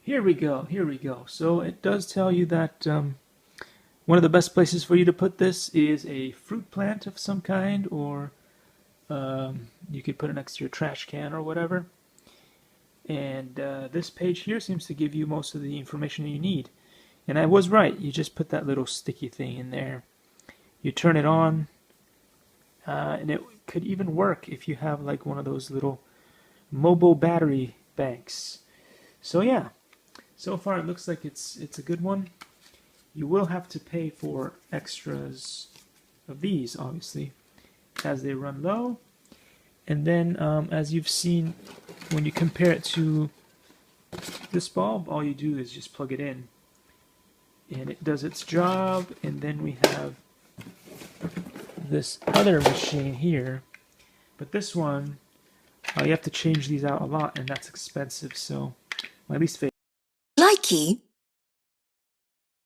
Here we go, here we go. So it does tell you that one of the best places for you to put this is a fruit plant of some kind, or you could put it next to your trash can or whatever. And this page here seems to give you most of the information you need. And I was right, you just put that little sticky thing in there. You turn it on, and it could even work if you have like one of those little mobile battery banks. So yeah, so far it looks like it's a good one. You will have to pay for extras of these, obviously, as they run low. And then, as you've seen, when you compare it to this bulb, all you do is just plug it in, and it does its job. And then we have this other machine here, but this one, you have to change these out a lot, and that's expensive. So my least favorite. Likey